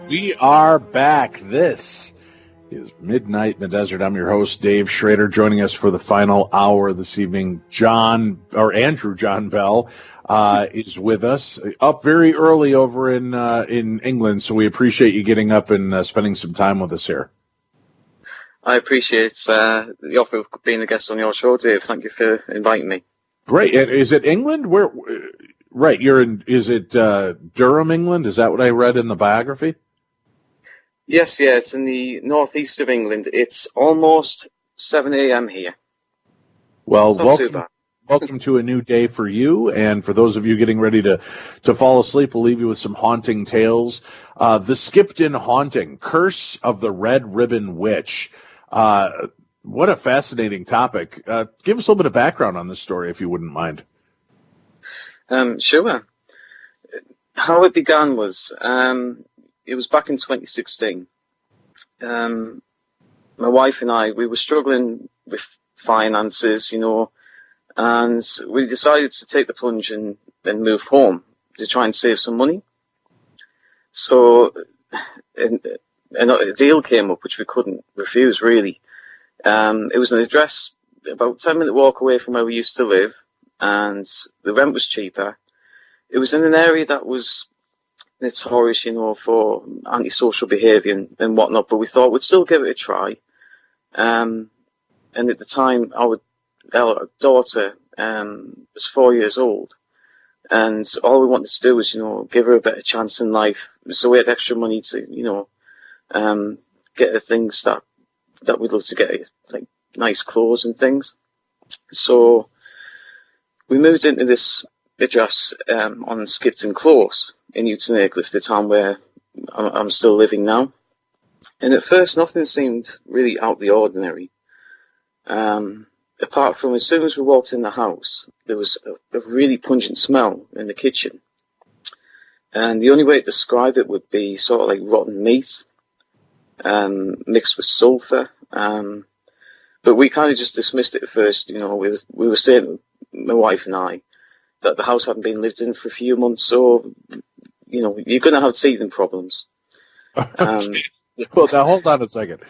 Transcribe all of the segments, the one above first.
We are back. This is Midnight in the Desert. I'm your host, Dave Shrader. Joining us for the final hour this evening, Andrew John Bell is with us. Up very early over in England, so we appreciate you getting up and spending some time with us here. I appreciate the offer of being a guest on your show, Dave. Thank you for inviting me. Great. Is it England? Where? Right. You're in. Is it Durham, England? Is that what I read in the biography? Yes, yeah, it's in the northeast of England. It's almost 7 a.m. here. Well, welcome to a new day for you, and for those of you getting ready to fall asleep, we'll leave you with some haunting tales. The Skipton haunting, Curse of the Red Ribbon Witch. What a fascinating topic. Give us a little bit of background on this story, if you wouldn't mind. Sure. How it began was... it was back in 2016. My wife and I, we were struggling with finances, and we decided to take the plunge and move home to try and save some money. So, and a deal came up which we couldn't refuse, really. It was an address about 10-minute walk away from where we used to live, and the rent was cheaper. It was in an area that was notorious, for antisocial behaviour and whatnot, but we thought we'd still give it a try. And at the time, our daughter was 4 years old, and all we wanted to do was, give her a better chance in life. So we had extra money to, get her things that we'd love to get her, like nice clothes and things. So we moved into this address on Skipton Close in Newton Aycliffe, the town where I'm still living now. And at first, nothing seemed really out of the ordinary. Apart from as soon as we walked in the house, there was a really pungent smell in the kitchen. And the only way to describe it would be sort of like rotten meat, mixed with sulphur. But we kind of just dismissed it at first. We were saying, my wife and I, that the house hadn't been lived in for a few months, so, you're going to have teething problems. Well, now hold on a second.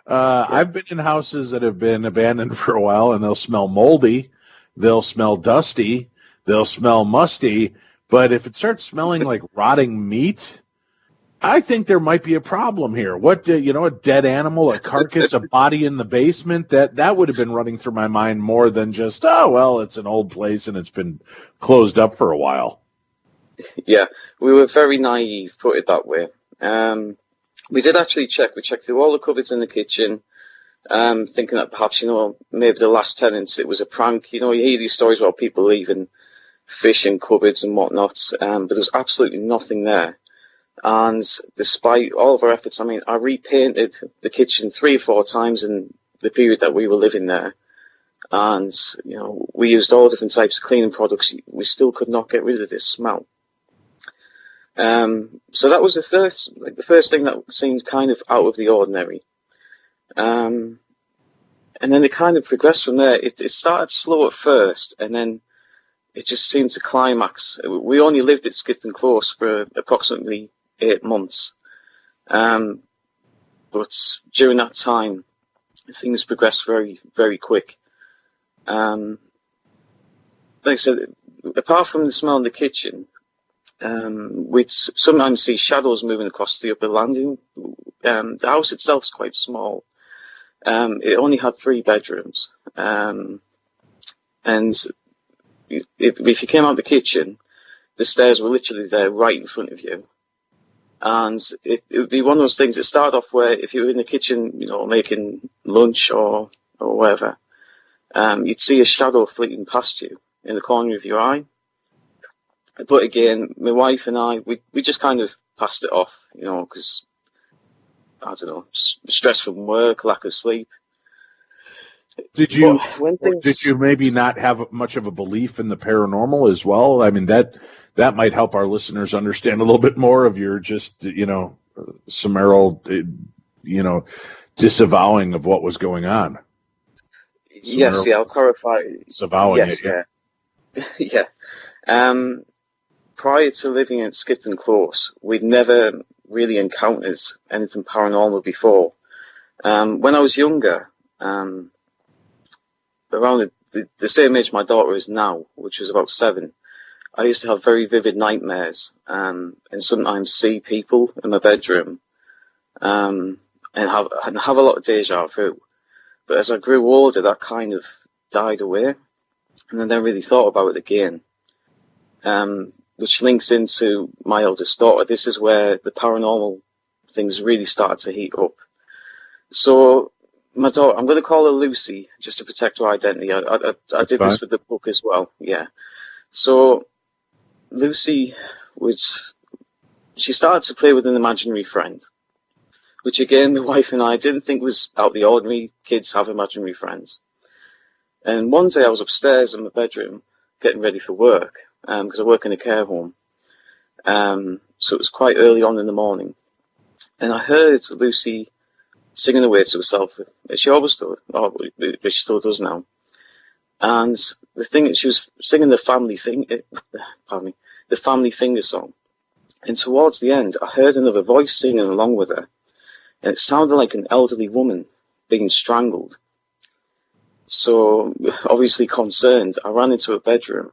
I've been in houses that have been abandoned for a while, and they'll smell moldy, they'll smell dusty, they'll smell musty, but if it starts smelling like rotting meat, I think there might be a problem here. What, a dead animal, a carcass, a body in the basement, that would have been running through my mind more than just, oh, well, it's an old place and it's been closed up for a while. Yeah, we were very naive, put it that way. We did actually check. We checked through all the cupboards in the kitchen, thinking that perhaps, maybe the last tenants, it was a prank. You hear these stories about people leaving fish in cupboards and whatnot, but there was absolutely nothing there. And despite all of our efforts, I repainted the kitchen 3 or 4 times in the period that we were living there. And, we used all different types of cleaning products. We still could not get rid of this smell. So that was the first thing that seemed kind of out of the ordinary. And then it kind of progressed from there. It started slow at first, and then it just seemed to climax. We only lived at Skipton Close for approximately 8 months. But during that time, things progressed very, very quick. Like I said, apart from the smell in the kitchen, we'd sometimes see shadows moving across the upper landing. The house itself is quite small. It only had 3 bedrooms. And if you came out of the kitchen, the stairs were literally there right in front of you. And it would be one of those things. It started off where if you were in the kitchen, making lunch or whatever, you'd see a shadow fleeting past you in the corner of your eye. But again, my wife and I, we just kind of passed it off, because, I don't know, stress from work, lack of sleep. Did you maybe not have much of a belief in the paranormal as well? That might help our listeners understand a little bit more of your just, summarial, disavowing of what was going on. Yes, yeah, I'll clarify. Disavowing it, yeah. Yeah. Prior to living at Skipton Close, we'd never really encountered anything paranormal before. When I was younger, around the same age my daughter is now, which was about 7, I used to have very vivid nightmares, and sometimes see people in my bedroom, and have a lot of deja vu. But as I grew older, that kind of died away, and I never really thought about it again. Which links into my eldest daughter. This is where the paranormal things really started to heat up. So my daughter, I'm going to call her Lucy, just to protect her identity. I did fine. this with the book as well, yeah. So Lucy she started to play with an imaginary friend, which again, my wife and I didn't think was out of the ordinary. Kids have imaginary friends. And one day I was upstairs in my bedroom getting ready for work, because I work in a care home. So it was quite early on in the morning. And I heard Lucy singing away to herself, as she always did, or she still does now. And the thing, she was singing the family finger song. And towards the end, I heard another voice singing along with her. And it sounded like an elderly woman being strangled. So, obviously concerned, I ran into her bedroom.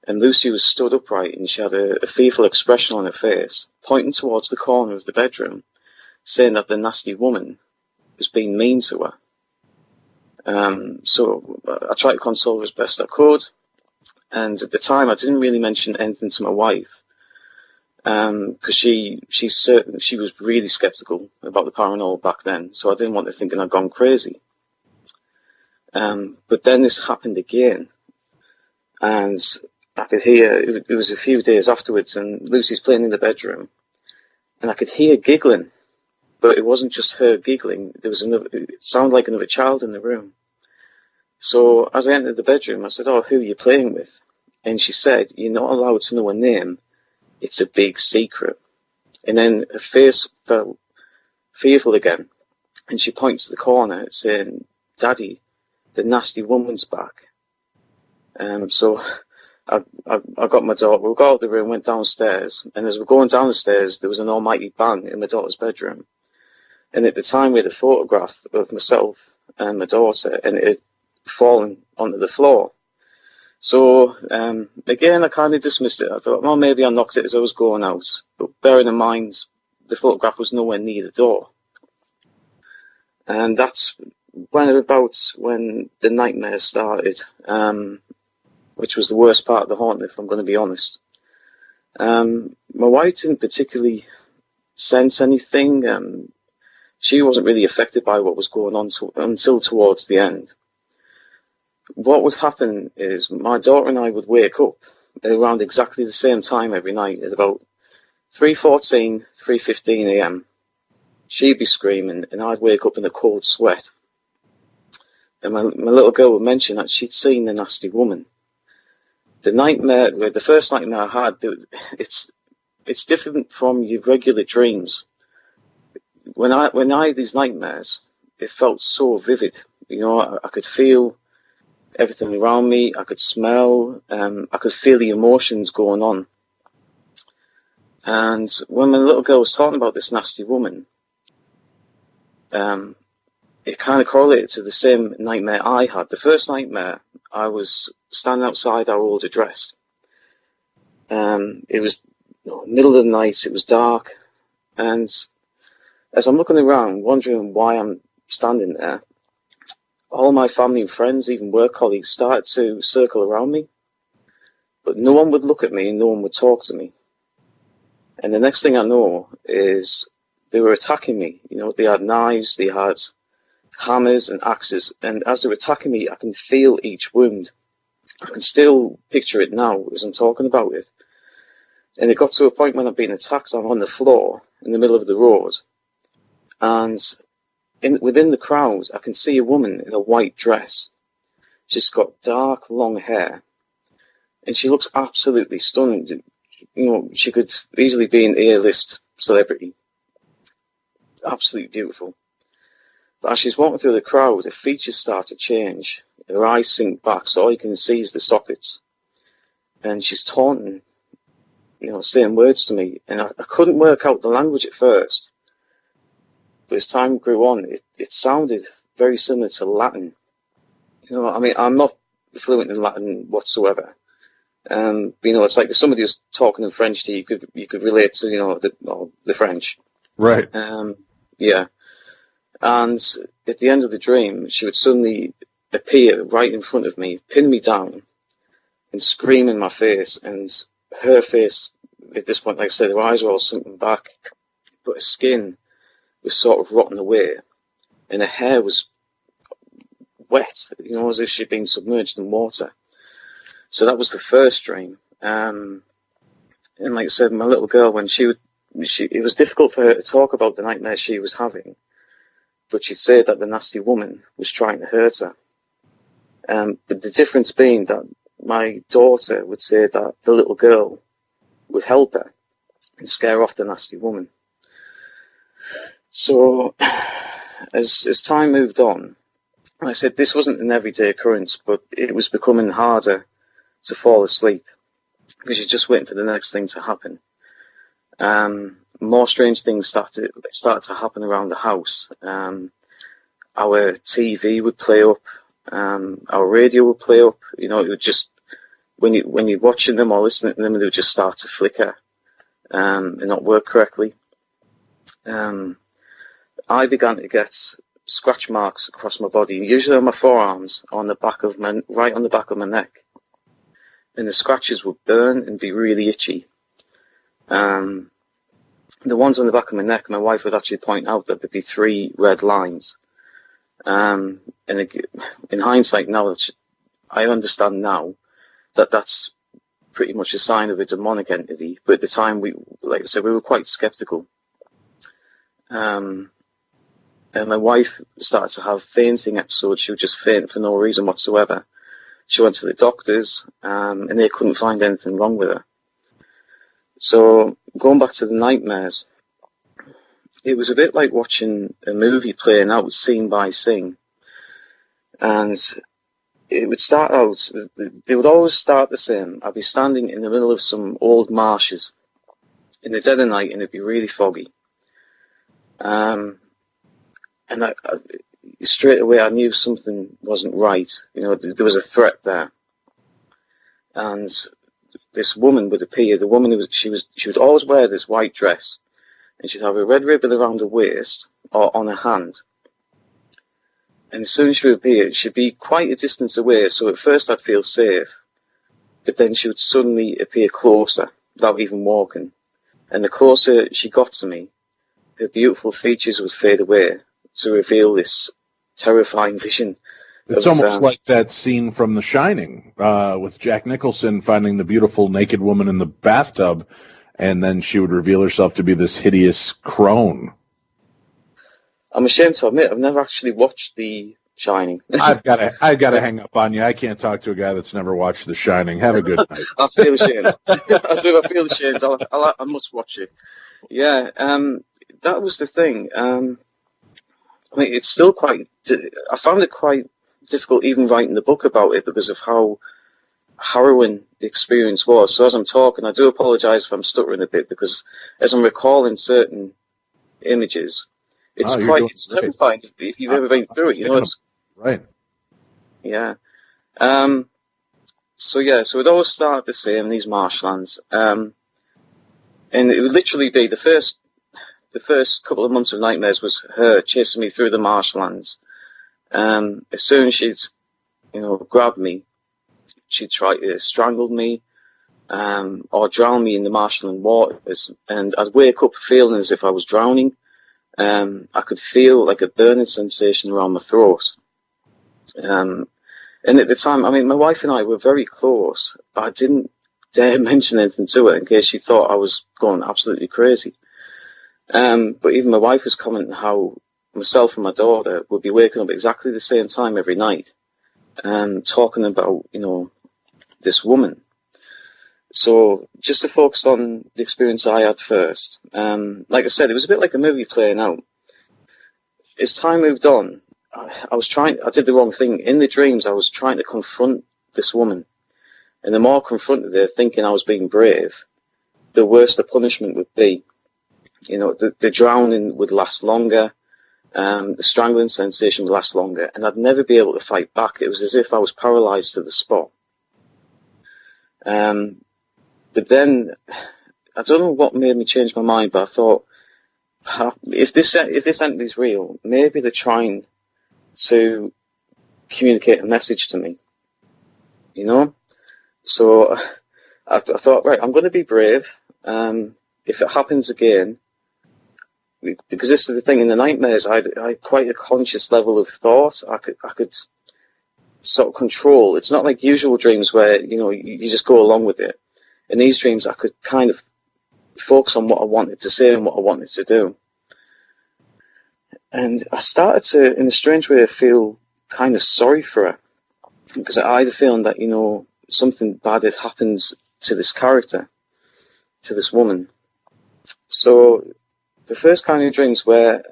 And Lucy was stood upright, and she had a fearful expression on her face, pointing towards the corner of the bedroom, saying that the nasty woman was being mean to her. So I tried to console her as best I could, and at the time I didn't really mention anything to my wife, because she was really skeptical about the paranormal back then, so I didn't want her thinking I'd gone crazy. But then this happened again, and I could hear, it was a few days afterwards, and Lucy's playing in the bedroom, and I could hear giggling, but it wasn't just her giggling, it sounded like another child in the room. So as I entered the bedroom, I said, "Oh, who are you playing with?" And she said, "You're not allowed to know her name, it's a big secret." And then her face felt fearful again, and she points to the corner saying, "Daddy, the nasty woman's back." So I got my daughter, we got out of the room, went downstairs, and as we're going down the stairs, there was an almighty bang in my daughter's bedroom. And at the time, we had a photograph of myself and my daughter, and it had fallen onto the floor. So, again, I kind of dismissed it. I thought, well, maybe I knocked it as I was going out. But bearing in mind, the photograph was nowhere near the door. And that's when the nightmare started, which was the worst part of the haunting, if I'm going to be honest. My wife didn't particularly sense anything. She wasn't really affected by what was going on until towards the end. What would happen is my daughter and I would wake up at around exactly the same time every night at about 3:14, 3:15 a.m. She'd be screaming, and I'd wake up in a cold sweat. And my little girl would mention that she'd seen the nasty woman. The first nightmare I had, it's different from your regular dreams. When I had these nightmares, it felt so vivid. You know, I could feel everything around me. I could smell. I could feel the emotions going on. And when my little girl was talking about this nasty woman, it kind of correlated to the same nightmare I had. The first nightmare, I was standing outside our old address. It was middle of the night. It was dark, and as I'm looking around, wondering why I'm standing there, all my family and friends, even work colleagues, started to circle around me. But no one would look at me and no one would talk to me. And the next thing I know is they were attacking me. You know, they had knives, they had hammers and axes. And as they were attacking me, I can feel each wound. I can still picture it now as I'm talking about it. And it got to a point when I'm being attacked, I'm on the floor in the middle of the road. And within the crowd, I can see a woman in a white dress. She's got dark, long hair, and she looks absolutely stunning. You know, she could easily be an A-list celebrity. Absolutely beautiful. But as she's walking through the crowd, her features start to change. Her eyes sink back, so all you can see is the sockets. And she's taunting saying words to me, and I couldn't work out the language at first. But as time grew on, it sounded very similar to Latin. I mean, I'm not fluent in Latin whatsoever. But, it's like if somebody was talking in French to you, you could relate to, the French. Right. Yeah. And at the end of the dream, she would suddenly appear right in front of me, pin me down, and scream in my face. And her face, at this point, like I said, her eyes were all sunken back, but her skin was sort of rotten away, and her hair was wet, as if she'd been submerged in water. So that was the first dream. And like I said, my little girl, when it was difficult for her to talk about the nightmare she was having, but she'd say that the nasty woman was trying to hurt her. But the difference being that my daughter would say that the little girl would help her and scare off the nasty woman. So as time moved on, like I said, this wasn't an everyday occurrence, but it was becoming harder to fall asleep because you're just waiting for the next thing to happen. More strange things started to happen around the house. Our TV would play up, our radio would play up. It would just, when you're watching them or listening to them, they would just start to flicker and not work correctly. I began to get scratch marks across my body, usually on my forearms, right on the back of my neck. And the scratches would burn and be really itchy. The ones on the back of my neck, my wife would actually point out that there'd be 3 red lines. And in hindsight now, I understand now that that's pretty much a sign of a demonic entity. But at the time, like I said, we were quite skeptical. And my wife started to have fainting episodes. She would just faint for no reason whatsoever. She went to the doctors, and they couldn't find anything wrong with her. So, going back to the nightmares, it was a bit like watching a movie playing out scene by scene. And it would start out, they would always start the same. I'd be standing in the middle of some old marshes in the dead of night, and it'd be really foggy. And straight away I knew something wasn't right. There was a threat there. And this woman would appear. The woman she would always wear this white dress, and she'd have a red ribbon around her waist or on her hand. And as soon as she would appear, she'd be quite a distance away. So at first I'd feel safe, but then she would suddenly appear closer without even walking. And the closer she got to me, her beautiful features would fade away to reveal this terrifying vision. It's almost like that scene from The Shining, with Jack Nicholson finding the beautiful naked woman in the bathtub, and then she would reveal herself to be this hideous crone. I'm ashamed to admit, I've never actually watched The Shining. I've got to hang up on you. I can't talk to a guy that's never watched The Shining. Have a good night. I feel ashamed. I do. I feel ashamed. I must watch it. Yeah. That was the thing. I mean, it's still I found it quite difficult even writing the book about it because of how harrowing the experience was. So as I'm talking, I do apologise if I'm stuttering a bit because as I'm recalling certain images, it's terrifying if you've ever been through it. It's right. Yeah. So it always started the same in these marshlands. And it would literally be the first couple of months of nightmares was her chasing me through the marshlands. As soon as she'd, grabbed me, she'd try to strangle me, or drown me in the marshland waters. And I'd wake up feeling as if I was drowning. I could feel like a burning sensation around my throat. And at the time, I mean, my wife and I were very close, but I didn't dare mention anything to her in case she thought I was going absolutely crazy. But even my wife was commenting how myself and my daughter would be waking up exactly the same time every night, talking about, this woman. So just to focus on the experience I had first, like I said, it was a bit like a movie playing out. As time moved on, I did the wrong thing. In the dreams, I was trying to confront this woman. And the more I confronted her, thinking I was being brave, the worse the punishment would be. You know, the drowning would last longer, the strangling sensation would last longer, and I'd never be able to fight back. It was as if I was paralyzed to the spot. But then, I don't know what made me change my mind, but I thought, if this entity's real, maybe they're trying to communicate a message to me, you know? So I thought, right, I'm going to be brave. If it happens again, because this is the thing, in the nightmares, I had quite a conscious level of thought. I could sort of control. It's not like usual dreams where, you know, you just go along with it. In these dreams, I could kind of focus on what I wanted to say and what I wanted to do. And I started to, in a strange way, feel kind of sorry for her, because I had a feeling that, you know, something bad had happened to this character, to this woman. So the first kind of dreams where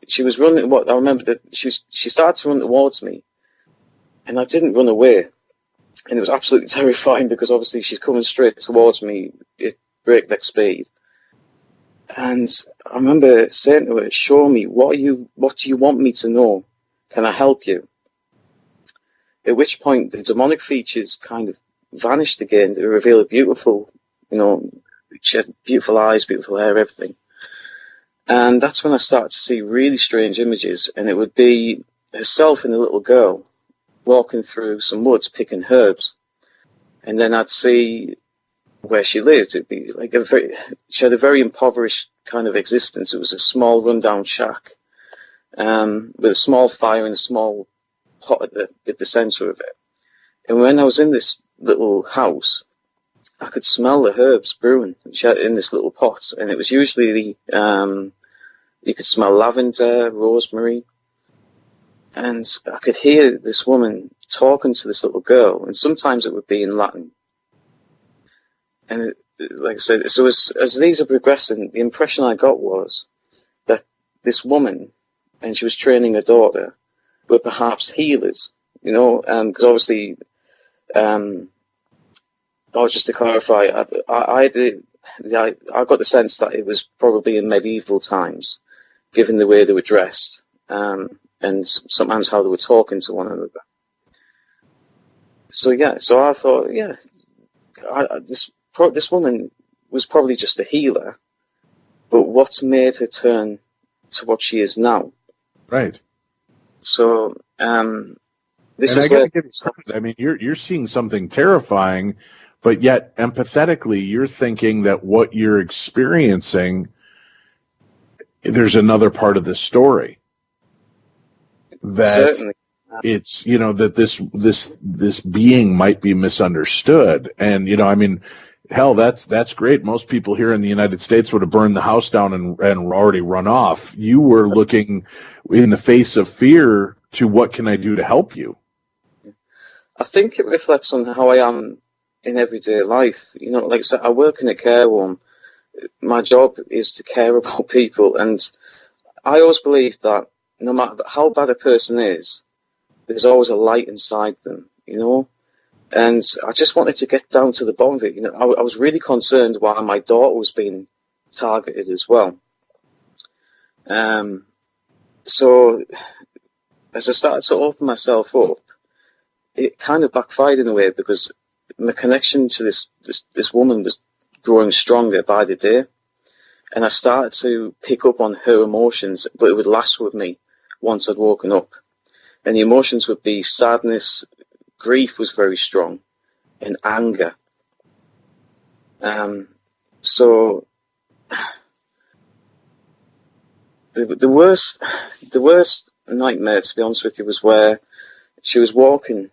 she was running, I remember that she started to run towards me, and I didn't run away. And it was absolutely terrifying, because obviously she's coming straight towards me at breakneck speed. And I remember saying to her, show me, what do you want me to know? Can I help you? At which point the demonic features kind of vanished again to reveal a beautiful, you know, she had beautiful eyes, beautiful hair, everything. And that's when I started to see really strange images, and it would be herself and a little girl walking through some woods picking herbs. And then I'd see where she lived. It'd be like she had a very impoverished kind of existence. It was a small rundown shack, with a small fire and a small pot at the center of it. And when I was in this little house, I could smell the herbs brewing in this little pot, and it was usually you could smell lavender, rosemary, and I could hear this woman talking to this little girl, and sometimes it would be in Latin. And like I said, so as these are progressing, the impression I got was that this woman, and she was training her daughter, were perhaps healers, you know, because obviously, just to clarify, I got the sense that it was probably in medieval times, given the way they were dressed, and sometimes how they were talking to one another. So I thought, this woman was probably just a healer, but what's made her turn to what she is now? Right. So, this and is I gotta give you credit. I mean, you're seeing something terrifying, but yet empathetically, you're thinking that what you're experiencing, there's another part of the story that certainly. It's, you know, that this being might be misunderstood. And, you know, I mean, hell, that's great. Most people here in the United States would have burned the house down and already run off. You were looking in the face of fear to what can I do to help you? I think it reflects on how I am in everyday life. You know, like I said, I work in a care home. My job is to care about people, and I always believe that no matter how bad a person is, there's always a light inside them, you know? And I just wanted to get down to the bottom of it. You know, I was really concerned why my daughter was being targeted as well. So as I started to open myself up, it kind of backfired in a way, because my connection to this woman was growing stronger by the day. And I started to pick up on her emotions, but it would last with me once I'd woken up. And the emotions would be sadness, grief was very strong, and anger. So the worst nightmare, to be honest with you, was where she was walking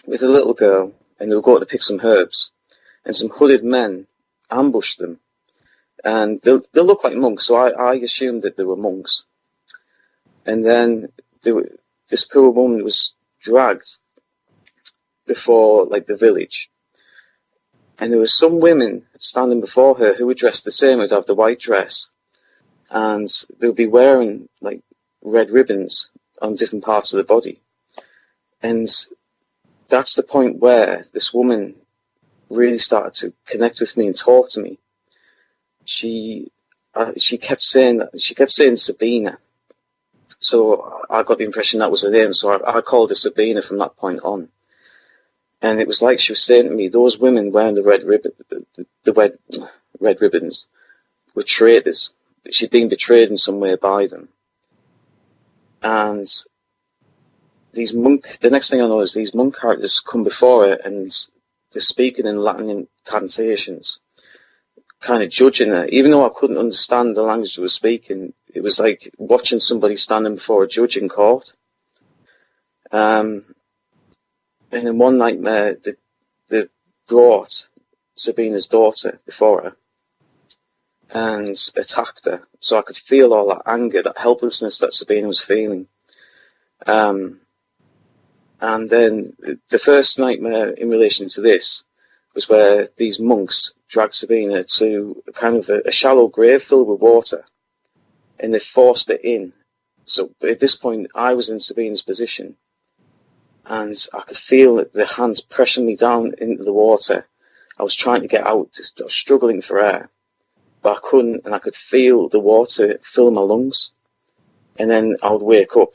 with a little girl, and they were going to pick some herbs, and some hooded men ambushed them. And they look like monks, so I assumed that they were monks. And then this poor woman was dragged before, like, the village. And there were some women standing before her who were dressed the same. They'd have the white dress, and they would be wearing, like, red ribbons on different parts of the body. And that's the point where this woman really started to connect with me and talk to me. she kept saying Sabina. So I got the impression that was her name, so I called her Sabina from that point on. And it was like she was saying to me, those women wearing the red ribbons were traitors. She'd been betrayed in some way by them. And the next thing I know is these monk characters come before her and they're speaking in Latin incantations, kind of judging her. Even though I couldn't understand the language they were speaking, it was like watching somebody standing before a judge in court. And in one nightmare, they brought Sabina's daughter before her and attacked her. So I could feel all that anger, that helplessness that Sabina was feeling. And then the first nightmare in relation to this was where these monks dragged Sabina to kind of a shallow grave filled with water, and they forced her in. So at this point, I was in Sabina's position, and I could feel the hands pressing me down into the water. I was trying to get out, I was struggling for air, but I couldn't, and I could feel the water fill my lungs, and then I would wake up.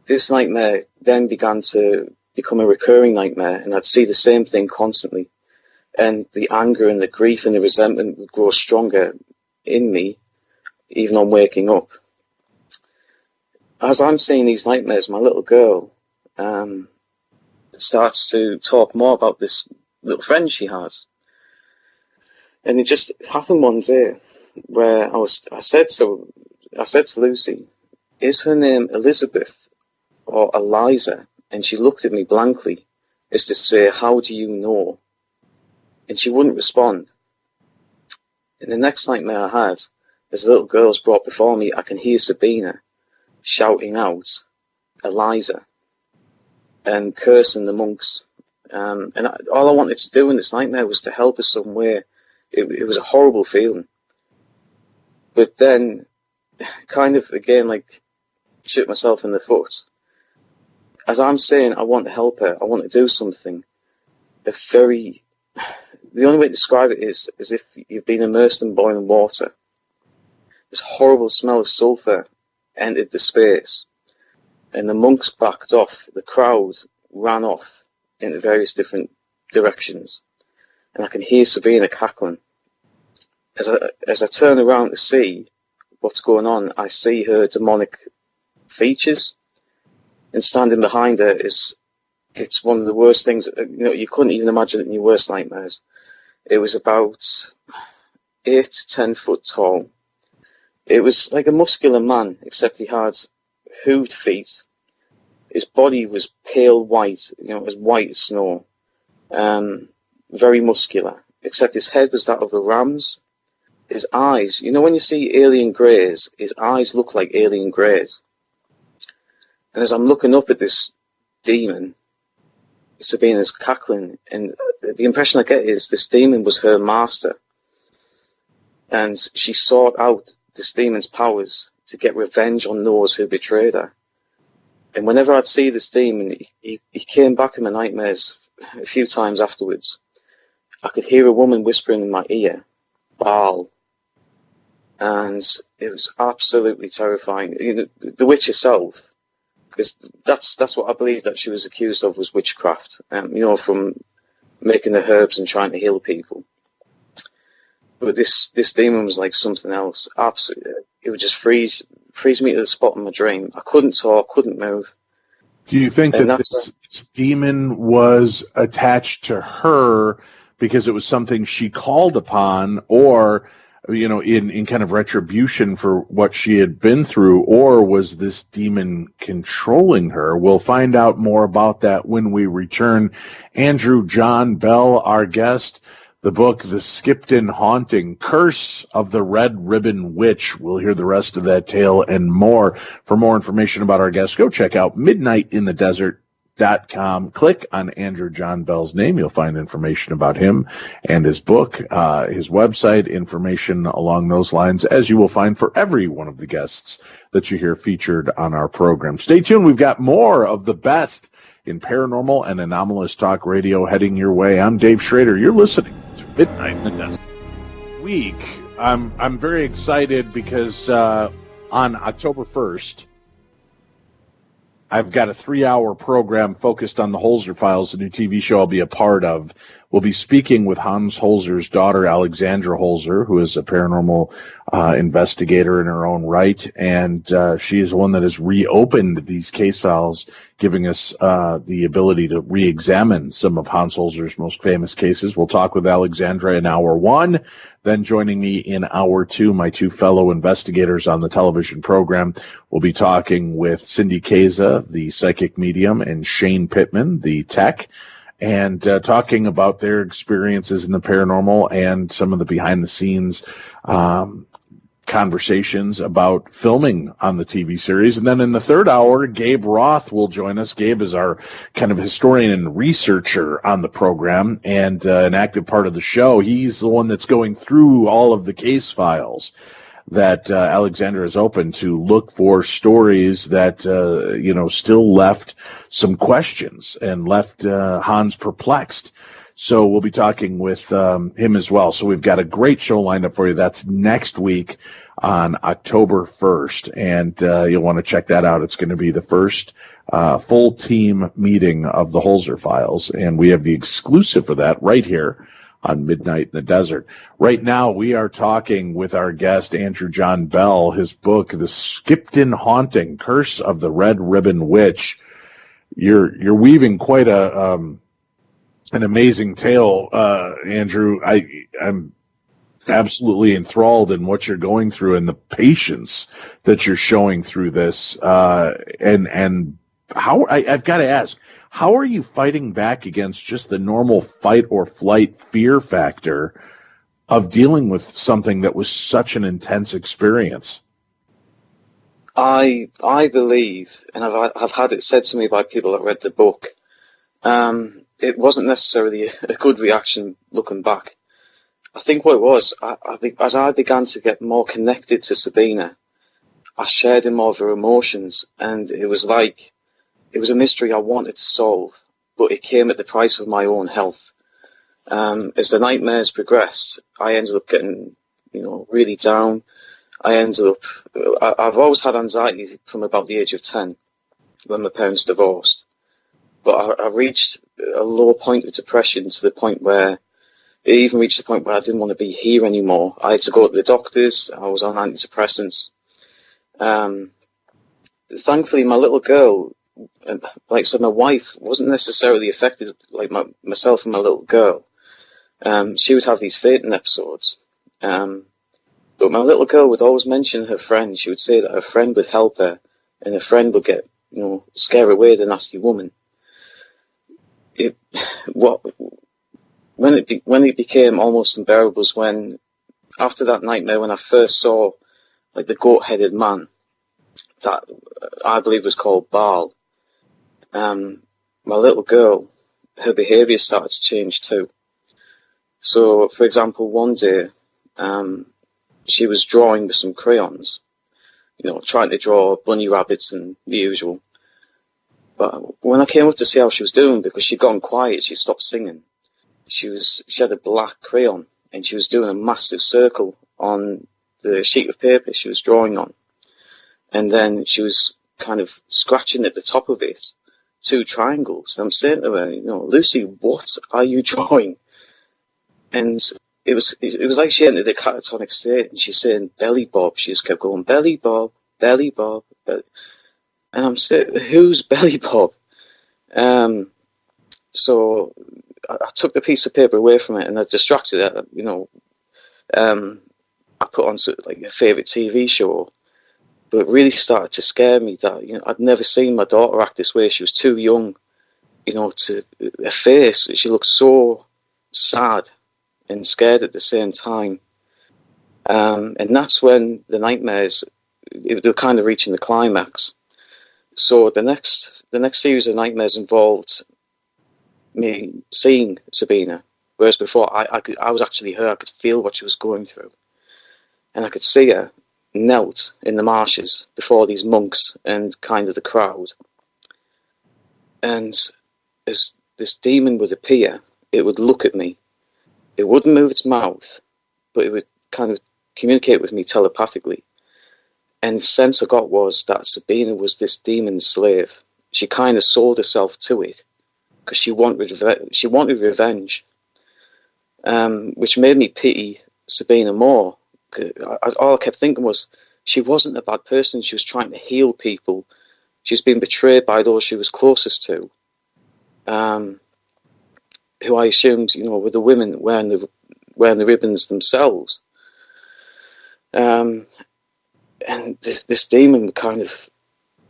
This nightmare then began to become a recurring nightmare, and I'd see the same thing constantly. And the anger and the grief and the resentment would grow stronger in me, even on waking up. As I'm seeing these nightmares, my little girl starts to talk more about this little friend she has. And it just happened one day where I said to Lucy, "Is her name Elizabeth or Eliza?" And she looked at me blankly, as to say, "How do you know?" And she wouldn't respond. And the next nightmare I had, as the little girl's brought before me, I can hear Sabina shouting out, "Eliza," and cursing the monks. All I wanted to do in this nightmare was to help her some way. It was a horrible feeling. But then, kind of, again, like, shoot myself in the foot. As I'm saying, I want to help her, I want to do something. The only way to describe it is as if you've been immersed in boiling water. This horrible smell of sulphur entered the space, and the monks backed off. The crowd ran off into various different directions, and I can hear Sabina cackling. As I turn around to see what's going on, I see her demonic features, and standing behind her it's one of the worst things. You couldn't even imagine it in your worst nightmares. It was about 8 to 10 foot tall. It was like a muscular man, except he had hooved feet. His body was pale white, as white as snow. Very muscular, except his head was that of a ram's. His eyes, when you see alien greys, his eyes look like alien greys. And as I'm looking up at this demon, Sabina's cackling, and the impression I get is this demon was her master, and she sought out this demon's powers to get revenge on those who betrayed her. And whenever I'd see this demon, he came back in my nightmares a few times afterwards. I could hear a woman whispering in my ear, "Baal," and it was absolutely terrifying. The witch herself, because that's what I believe that she was accused of, was witchcraft, from making the herbs and trying to heal people. But this demon was like something else. Absolutely, it would just freeze me to the spot in my dream. I couldn't talk, couldn't move. Do you think that this demon was attached to her because it was something she called upon, or in kind of retribution for what she had been through, or was this demon controlling her? We'll find out more about that when we return. Andrew John Bell, our guest. The book, The Skipton Haunting, Curse of the Red Ribbon Witch. We'll hear the rest of that tale and more. For more information about our guest, go check out midnightinthedesert.com. Click on Andrew John Bell's name. You'll find information about him and his book, his website, information along those lines, as you will find for every one of the guests that you hear featured on our program. Stay tuned. We've got more of the best in paranormal and anomalous talk radio heading your way. I'm Dave Shrader. You're listening to Midnight in the Desert. week, I'm very excited because on October 1st, I've got a 3-hour program focused on the Holzer Files, a new TV show I'll be a part of. We'll be speaking with Hans Holzer's daughter, Alexandra Holzer, who is a paranormal investigator in her own right, and she is the one that has reopened these case files, giving us the ability to re-examine some of Hans Holzer's most famous cases. We'll talk with Alexandra in hour 1. Then joining me in hour 2, my 2 fellow investigators on the television program, we'll be talking with Cindy Keza, the psychic medium, and Shane Pittman, the tech, and talking about their experiences in the paranormal and some of the behind-the-scenes conversations about filming on the TV series. And then in the 3rd hour, Gabe Roth will join us. Gabe is our kind of historian and researcher on the program and an active part of the show. He's the one that's going through all of the case files that Alexandra has opened to look for stories that, still left some questions and left Hans perplexed. So we'll be talking with him as well. So we've got a great show lined up for you. That's next week on October 1st, and you'll want to check that out. It's going to be the first full team meeting of the Holzer Files, and we have the exclusive for that right here on Midnight in the Desert. Right now, we are talking with our guest, Andrew John Bell, his book, The Skipton Haunting, Curse of the Red Ribbon Witch. You're weaving quite an amazing tale, Andrew. I'm absolutely enthralled in what you're going through and the patience that you're showing through this. And how, I've got to ask, how are you fighting back against just the normal fight or flight fear factor of dealing with something that was such an intense experience? I believe, and I've had it said to me by people that read the book, it wasn't necessarily a good reaction looking back. I think what it was, as I began to get more connected to Sabina, I shared in more of her emotions, and it was a mystery I wanted to solve, but it came at the price of my own health. As the nightmares progressed, I ended up getting, really down. I've always had anxiety from about the age of 10, when my parents divorced. But I reached a low point of depression to the point where it even reached the point where I didn't want to be here anymore. I had to go to the doctors. I was on antidepressants. Thankfully, my little girl, like I said, my wife wasn't necessarily affected like myself and my little girl. She would have these fainting episodes. But my little girl would always mention her friend. She would say that her friend would help her and her friend would get, scare away the nasty woman. When it became almost unbearable was when, after that nightmare, when I first saw like the goat-headed man that I believe was called Baal, my little girl, her behaviour started to change too. So, for example, one day, she was drawing with some crayons, trying to draw bunny rabbits and the usual. But when I came up to see how she was doing, because she'd gone quiet, she stopped singing. She had a black crayon, and she was doing a massive circle on the sheet of paper she was drawing on. And then she was kind of scratching at the top of it, 2 triangles. And I'm saying to her, Lucy, what are you drawing? And it was like she entered a catatonic state, and she's saying, belly bob. She just kept going, belly bob, belly bob. And I'm saying, who's belly bob? So I took the piece of paper away from it, and I distracted her. I put on like a favourite TV show, but it really started to scare me that I'd never seen my daughter act this way. She was too young, to her face. She looked so sad and scared at the same time. And that's when the nightmares, they were kind of reaching the climax. So the next series of nightmares involved me seeing Sabina, whereas before I was actually her. I could feel what she was going through, and I could see her knelt in the marshes before these monks and kind of the crowd. And as this demon would appear, it would look at me. It wouldn't move its mouth, but kind of communicate with me telepathically. And the sense I got was that Sabina was this demon slave. She kind of sold herself to it because she wanted revenge, which made me pity Sabina more. All I kept thinking was, she wasn't a bad person. She was trying to heal people. She's been betrayed by those she was closest to, who I assumed, were the women wearing the ribbons themselves. And this demon would kind of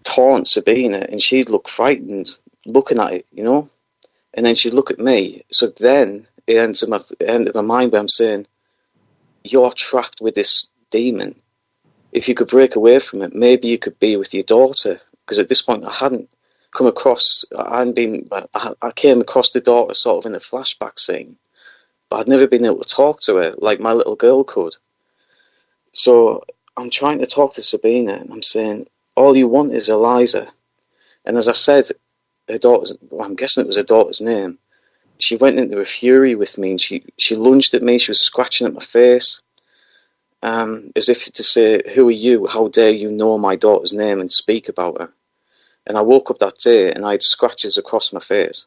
taunt Sabina, and she'd look frightened looking at it, and then she'd look at me. So then it entered my mind where I'm saying, you're trapped with this demon. If you could break away from it, maybe you could be with your daughter. Because at this point, I came across the daughter sort of in a flashback scene, but I'd never been able to talk to her like my little girl could. So I'm trying to talk to Sabina, and I'm saying, all you want is Eliza. And as I said, I'm guessing it was her daughter's name, she went into a fury with me, and she lunged at me. She was scratching at my face, as if to say, who are you? How dare you know my daughter's name and speak about her? And I woke up that day and I had scratches across my face.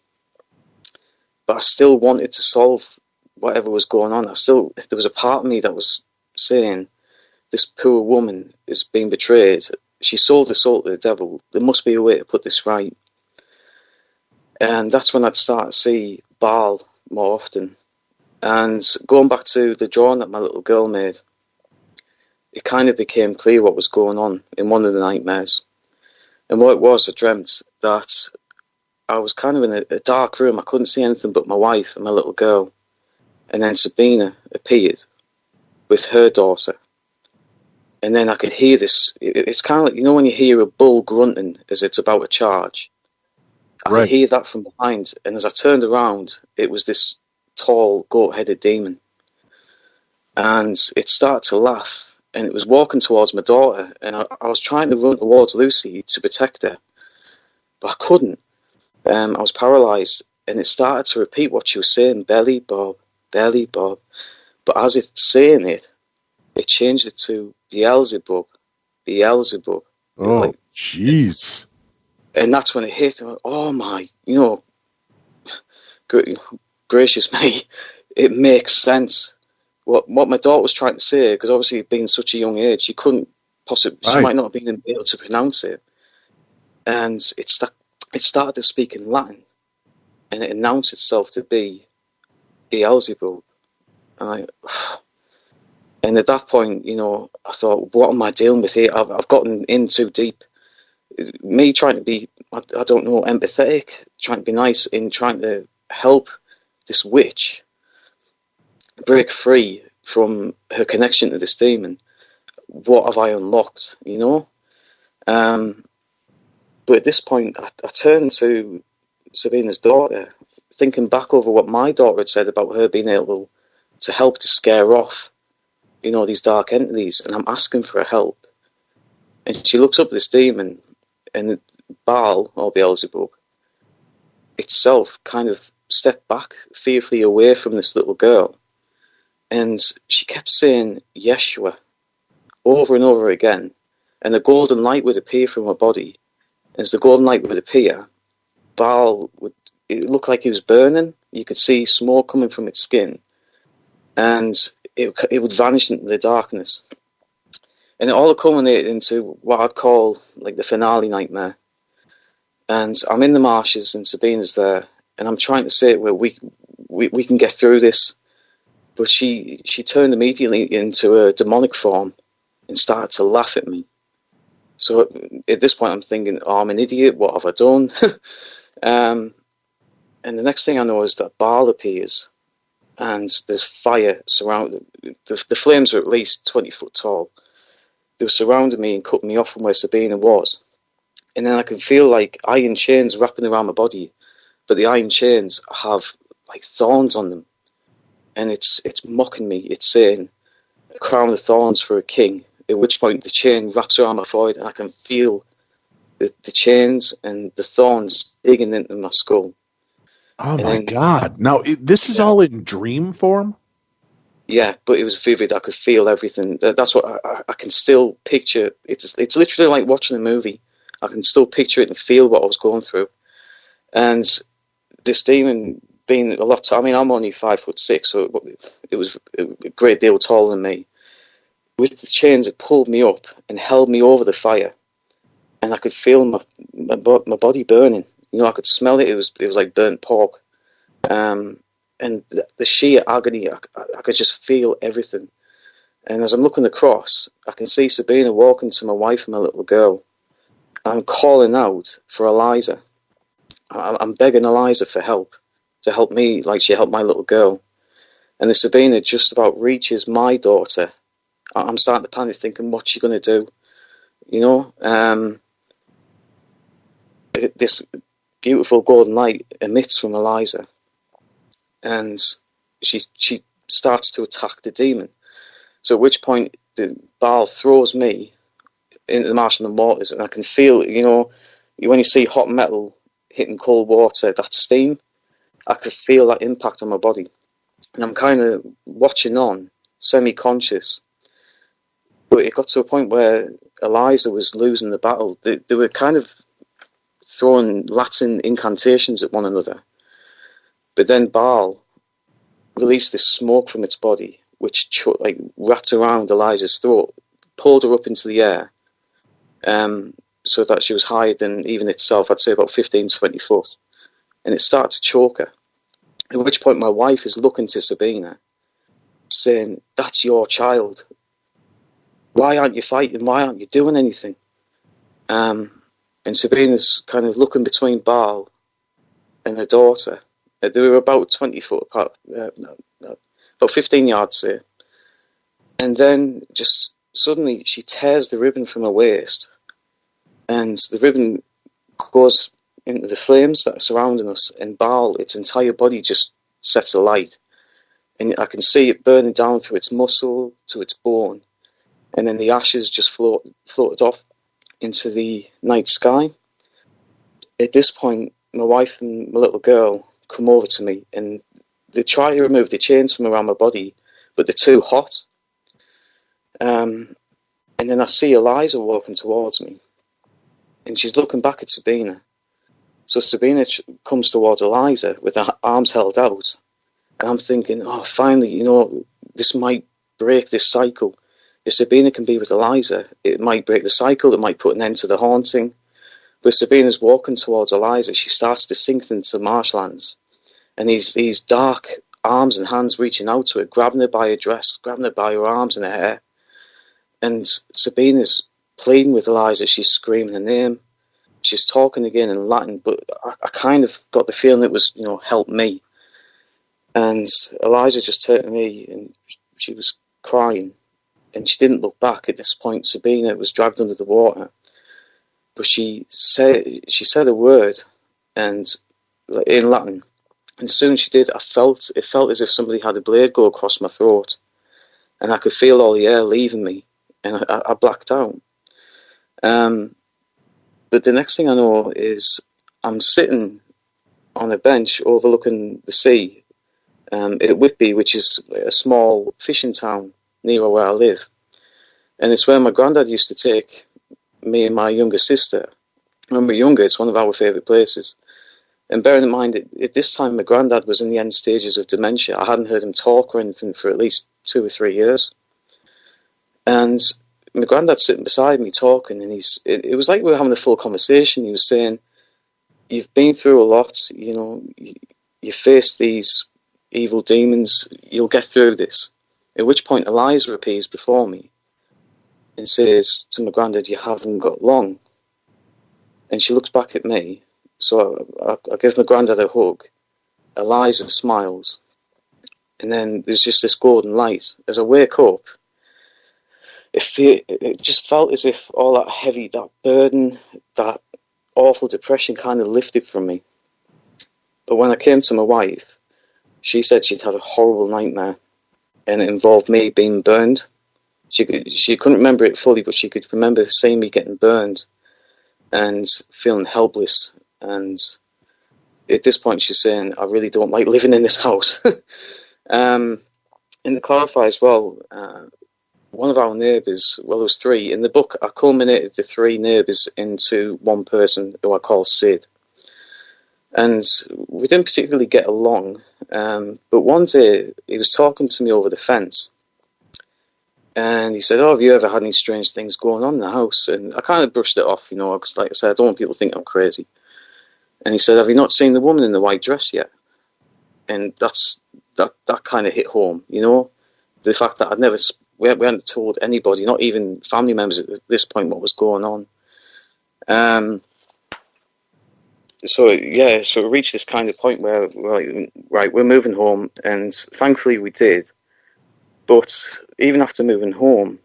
But I still wanted to solve whatever was going on. There was a part of me that was saying, this poor woman is being betrayed. She sold her soul to the devil. There must be a way to put this right. And that's when I'd start to see Baal more often. And going back to the drawing that my little girl made, it kind of became clear what was going on in one of the nightmares. And what it was, I dreamt that I was kind of in a dark room. I couldn't see anything but my wife and my little girl. And then Sabina appeared with her daughter. And then I could hear this. It's kind of like, when you hear a bull grunting as it's about to charge. I could hear that from behind. And as I turned around, it was this tall, goat-headed demon. And it started to laugh. And it was walking towards my daughter. And I was trying to run towards Lucy to protect her. But I couldn't. I was paralysed. And it started to repeat what she was saying. Belly bob, belly bob. But as it's saying it, it changed it to Beelzebub. Beelzebub. Oh, jeez. And that's when it hit. Oh my, gracious me, it makes sense. What my daughter was trying to say, because obviously being such a young age, she couldn't possibly, she might not have been able to pronounce it. And it started to speak in Latin, and it announced itself to be Beelzebub. And at that point, I thought, what am I dealing with here? I've gotten in too deep. Me trying to be, I don't know, empathetic, trying to be nice, in trying to help this witch break free from her connection to this demon. What have I unlocked, But at this point, I turned to Sabina's daughter, thinking back over what my daughter had said about her being able to help to scare off, these dark entities, and I'm asking for her help. And she looks up at this demon, and Baal, or Beelzebub, itself kind of stepped back fearfully away from this little girl. And she kept saying Yeshua over and over again. And a golden light would appear from her body. As the golden light would appear, it looked like he was burning. You could see smoke coming from its skin. And it would vanish into the darkness. And it all culminated into what I'd call like the finale nightmare. And I'm in the marshes and Sabina's there. And I'm trying to say, well, we can get through this. But she turned immediately into a demonic form and started to laugh at me. So at this point, I'm thinking, oh, I'm an idiot. What have I done? And the next thing I know is that Baal appears, and there's fire surrounding. The flames are at least 20 foot tall. They were surrounding me and cutting me off from where Sabina was. And then I can feel like iron chains wrapping around my body, but the iron chains have like thorns on them. And it's mocking me. It's saying, a crown of thorns for a king. At which point the chain wraps around my forehead, and I can feel the chains and the thorns digging into my skull. Oh, my God. Now, this is all in dream form? Yeah, but it was vivid. I could feel everything. That's what I can still picture. It's literally like watching a movie. I can still picture it and feel what I was going through. And this demon being a lot. I mean, I'm only 5'6", so it was a great deal taller than me. With the chains, it pulled me up and held me over the fire, and I could feel my body burning. You know, I could smell it. It was like burnt pork. And the sheer agony, I could just feel everything. And as I'm looking across, I can see Sabina walking to my wife and my little girl. I'm calling out for Eliza. I'm begging Eliza for help, to help me like she helped my little girl. And as Sabina just about reaches my daughter, I'm starting to panic, thinking, what's she going to do? You know, this beautiful golden light emits from Eliza, and she starts to attack the demon. So at which point the Baal throws me into the marsh and the waters, and I can feel, you know, when you see hot metal hitting cold water, that steam, I could feel that impact on my body. And I'm kind of watching on, semi-conscious. But it got to a point where Eliza was losing the battle. They were kind of throwing Latin incantations at one another. But then Baal released this smoke from its body, which like wrapped around Eliza's throat, pulled her up into the air, so that she was higher than even itself. I'd say about 15, 20 foot. And it started to choke her. At which point my wife is looking to Sabina, saying, "That's your child. Why aren't you fighting? Why aren't you doing anything?" And Sabina's kind of looking between Baal and her daughter. They were about 20 foot apart, about 15 yards there. And then just suddenly she tears the ribbon from her waist, and the ribbon goes into the flames that are surrounding us, and Baal, its entire body just sets alight. And I can see it burning down through its muscle to its bone, and then the ashes just floated off into the night sky. At this point, my wife and my little girl come over to me, and they try to remove the chains from around my body, but they're too hot. And then I see Eliza walking towards me, and she's looking back at Sabina. So Sabina comes towards Eliza with her arms held out, and I'm thinking, oh, finally, you know, this might break this cycle. If Sabina can be with Eliza, it might break the cycle, it might put an end to the haunting. But Sabina's walking towards Eliza, she starts to sink into the marshlands, and these dark arms and hands reaching out to her, grabbing her by her dress, grabbing her by her arms and her hair. And Sabina's pleading with Eliza, she's screaming her name. She's talking again in Latin, but I kind of got the feeling it was, you know, help me. And Eliza just turned to me, and she was crying, and she didn't look back. At this point, Sabina was dragged under the water, but she said a word, and in Latin. And as soon as she did, it felt as if somebody had a blade go across my throat, and I could feel all the air leaving me, and I blacked out. But the next thing I know is I'm sitting on a bench overlooking the sea at Whitby, which is a small fishing town near where I live. And it's where my granddad used to take me and my younger sister. When we were younger, it's one of our favourite places. And bearing in mind, at this time, my granddad was in the end stages of dementia. I hadn't heard him talk or anything for at least 2 or 3 years. And my granddad's sitting beside me talking, and it was like we were having a full conversation. He was saying, "You've been through a lot, you know, you faced these evil demons, you'll get through this." At which point Eliza appears before me and says to my granddad, "You haven't got long." And she looks back at me, so I give my granddad a hug. Eliza smiles, and then there's just this golden light. As I wake up, it just felt as if all that heavy, that burden, that awful depression kind of lifted from me. But when I came to my wife, she said she'd had a horrible nightmare, and it involved me being burned. She couldn't remember it fully, but she could remember seeing me getting burned and feeling helpless. And at this point, she's saying, "I really don't like living in this house." And to clarify as well, one of our neighbours, well, there was three. In the book, I culminated the three neighbours into one person who I call Sid. And we didn't particularly get along. But one day, he was talking to me over the fence. And he said, "Oh, have you ever had any strange things going on in the house?" And I kind of brushed it off, because, like I said, I don't want people to think I'm crazy. And he said, "Have you not seen the woman in the white dress yet?" And that kind of hit home, the fact that we hadn't told anybody, not even family members at this point, what was going on. So it reached this kind of point where we're moving home, and thankfully we did. But even after moving home,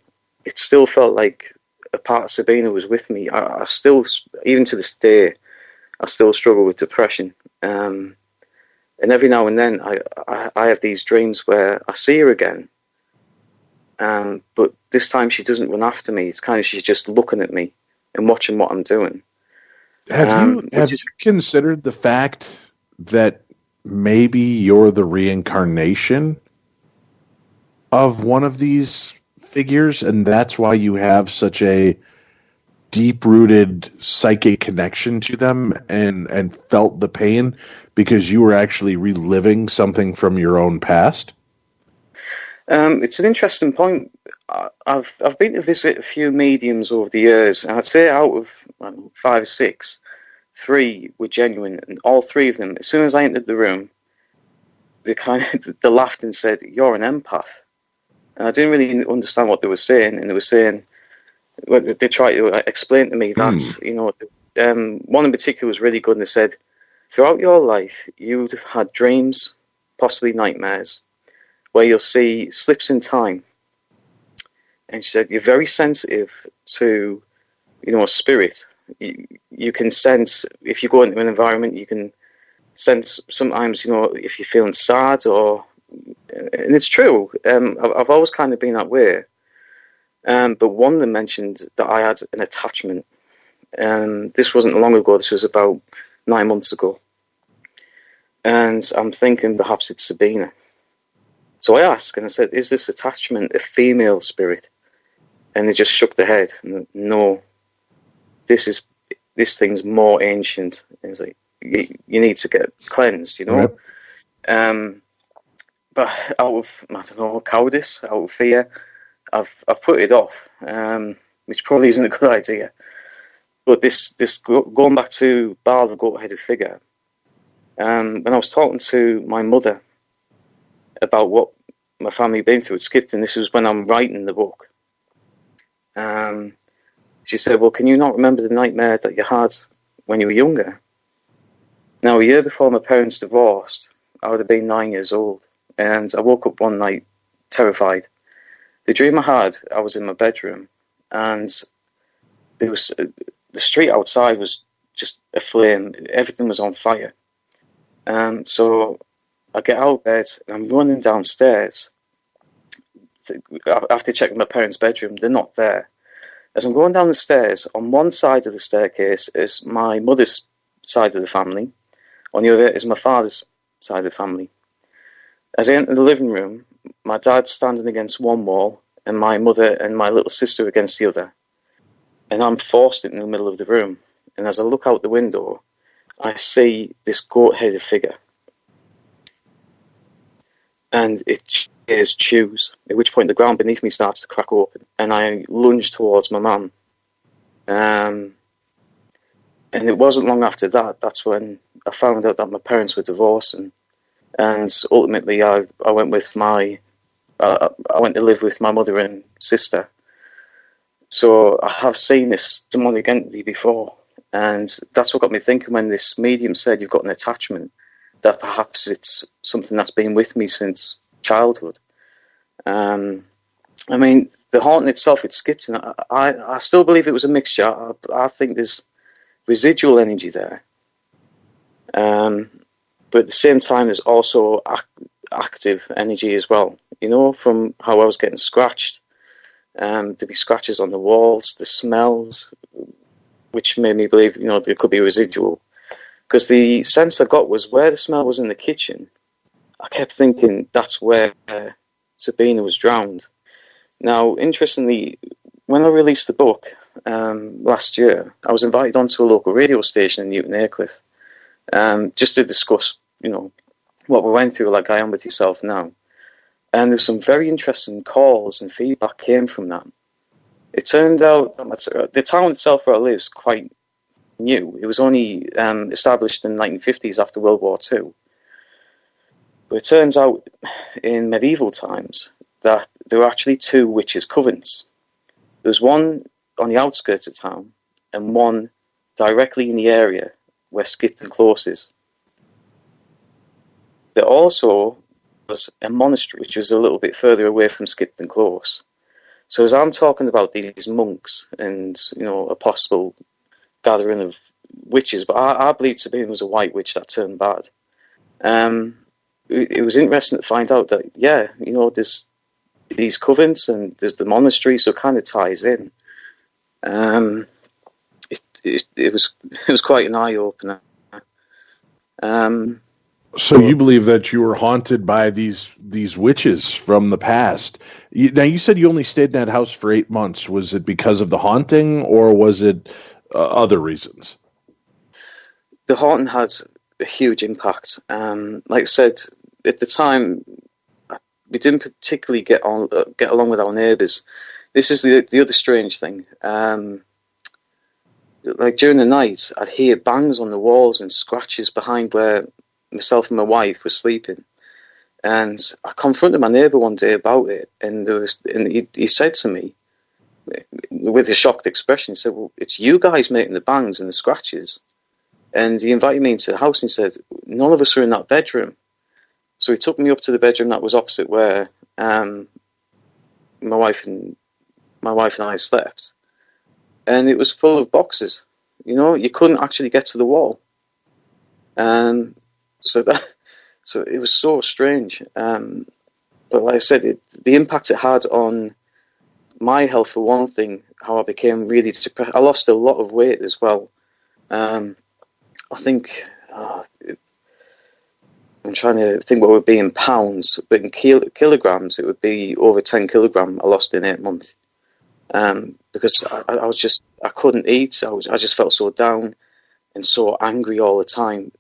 it still felt like a part of Sabina was with me. I still, even to this day, I still struggle with depression. And every now and then I have these dreams where I see her again. But this time she doesn't run after me. It's kind of she's just looking at me and watching what I'm doing. Have you considered the fact that maybe you're the reincarnation of one of these figures, and that's why you have such a deep-rooted psychic connection to them and felt the pain because you were actually reliving something from your own past? It's an interesting point. I've been to visit a few mediums over the years, and I'd say out of 5 or 6, 3 were genuine, and all 3 of them, as soon as I entered the room, they laughed and said, "You're an empath." And I didn't really understand what they were saying, and they were saying, they tried to explain to me that, one in particular was really good, and they said, "Throughout your life, you've had dreams, possibly nightmares, where you'll see slips in time." And she said, "You're very sensitive to, a spirit. You can sense, if you go into an environment, you can sense sometimes, if you're feeling sad and it's true. I've always kind of been that way. But one of them mentioned that I had an attachment. This wasn't long ago. This was about 9 months ago. And I'm thinking perhaps it's Sabina. So I asked, and I said, "Is this attachment a female spirit?" And they just shook their head. "No, this thing's more ancient." And it was like, you need to get cleansed, Right. But out of, I don't know, cowardice, out of fear, I've put it off, which probably isn't a good idea. But this going back to Baal, the goat-headed figure, when I was talking to my mother about what my family had been through at Skipton, this was when I'm writing the book. She said, "Well, can you not remember the nightmare that you had when you were younger?" Now, a year before my parents divorced, I would have been 9 years old, and I woke up one night terrified. The dream I had, I was in my bedroom, and there was the street outside was just aflame. Everything was on fire. So I get out of bed, and I'm running downstairs. After checking my parents' bedroom, they're not there. As I'm going down the stairs, on one side of the staircase is my mother's side of the family. On the other is my father's side of the family. As I enter the living room, my dad's standing against one wall, and my mother and my little sister against the other. And I'm forced in the middle of the room. And as I look out the window, I see this goat-headed figure. And it chews, at which point the ground beneath me starts to crack open, and I lunge towards my mum. And it wasn't long after that's when I found out that my parents were divorcing, and ultimately I went to live with my mother and sister. So I have seen this demonic entity before, and that's what got me thinking when this medium said you've got an attachment, that perhaps it's something that's been with me since childhood. I mean, the haunting itself, it skipped, and I still believe it was a mixture. I think there's residual energy there. But at the same time, there's also active energy as well. From how I was getting scratched, there'd be scratches on the walls, the smells, which made me believe, there could be residual. Because the sense I got was where the smell was in the kitchen, I kept thinking that's where Sabina was drowned. Now, interestingly, when I released the book last year, I was invited onto a local radio station in Newton Aycliffe, just to discuss, what we went through, like I am with yourself now. And there's some very interesting calls and feedback came from that. It turned out the town itself where I live is quite new. It was only established in the 1950s after World War II. But it turns out in medieval times that there were actually two witches' covens. There was one on the outskirts of town and one directly in the area where Skipton Close is. There also was a monastery which was a little bit further away from Skipton Close. So as I'm talking about these monks and, a possible gathering of witches, but I believe Sabina was a white witch that turned bad. It was interesting to find out that, there's these covens and there's the monastery, so it kind of ties in. It was quite an eye opener. So you believe that you were haunted by these witches from the past? Now you said you only stayed in that house for 8 months. Was it because of the haunting, or was it other reasons? The haunting had a huge impact. Like I said, at the time, we didn't particularly get along with our neighbours. This is the other strange thing. Like during the night, I'd hear bangs on the walls and scratches behind where myself and my wife were sleeping. And I confronted my neighbour one day about it, and he said to me, with a shocked expression, he said, "Well, it's you guys making the bangs and the scratches." And he invited me into the house and he said, "None of us are in that bedroom." So he took me up to the bedroom that was opposite where my wife and I slept, and it was full of boxes. You couldn't actually get to the wall. So it was so strange. But like I said, the impact it had on my health, for one thing, how I became really depressed. I lost a lot of weight as well. I think I'm trying to think what it would be in pounds, but in kilograms, it would be over 10 kilograms I lost in 8 months. Because I couldn't eat. I just felt so down and so angry all the time,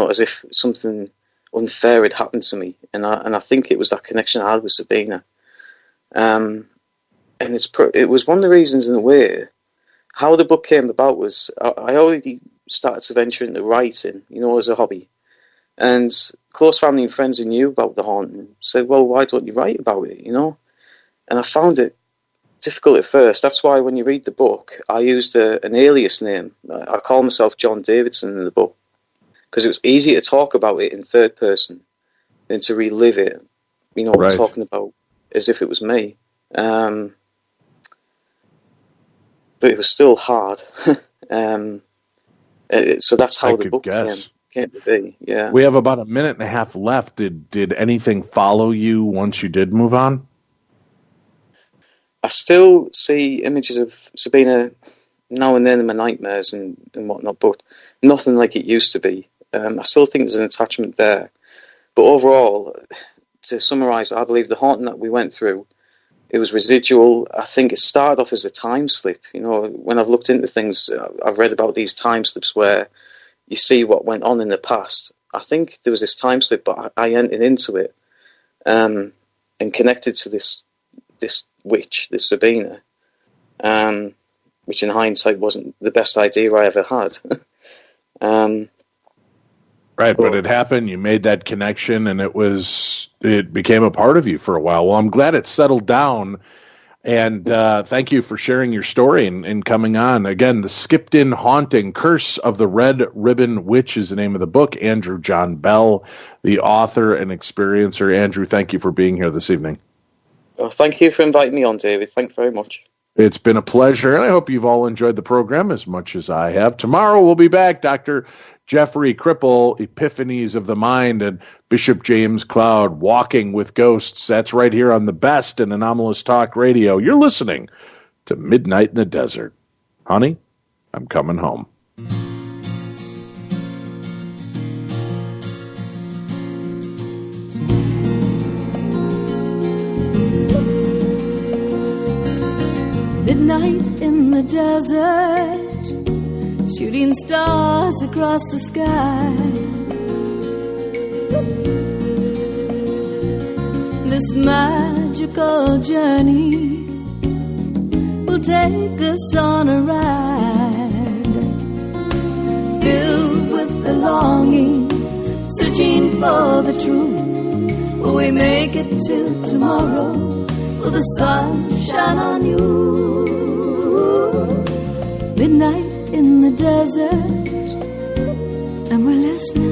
as if something unfair had happened to me. And I think it was that connection I had with Sabina. And it was one of the reasons, in a way, how the book came about was I already started to venture into writing, as a hobby. And close family and friends who knew about the haunting said, "Well, why don't you write about it, And I found it difficult at first. That's why when you read the book, I used an alias name. I call myself John Davidson in the book, because it was easier to talk about it in third person than to relive it, Right. Talking about as if it was me. But it was still hard. So that's how the book came to be. Yeah. We have about a minute and a half left. Did anything follow you once you did move on? I still see images of Sabina now and then in my nightmares and whatnot, but nothing like it used to be. I still think there's an attachment there. But overall, to summarise, I believe the haunting that we went through, it was residual. I think it started off as a time slip. When I've looked into things, I've read about these time slips where you see what went on in the past. I think there was this time slip, but I entered into it and connected to this witch, this Sabina, which in hindsight wasn't the best idea I ever had. Right, but it happened. You made that connection, and it became a part of you for a while. Well, I'm glad it settled down, and thank you for sharing your story and coming on. Again, The Skipton Haunting, Curse of the Red Ribbon Witch is the name of the book. Andrew John Bell, the author and experiencer. Andrew, thank you for being here this evening. Well, thank you for inviting me on, David. Thanks very much. It's been a pleasure, and I hope you've all enjoyed the program as much as I have. Tomorrow we'll be back. Dr. Jeffrey Cripple, Epiphanies of the Mind, and Bishop James Cloud, Walking with Ghosts. That's right here on the best in Anomalous Talk Radio. You're listening to Midnight in the Desert. Honey, I'm coming home. Midnight in the desert, shooting stars across the sky. This magical journey will take us on a ride, filled with the longing, searching for the truth. Will we make it till tomorrow? Will the sun shine on you? Midnight in the desert, and we're listening.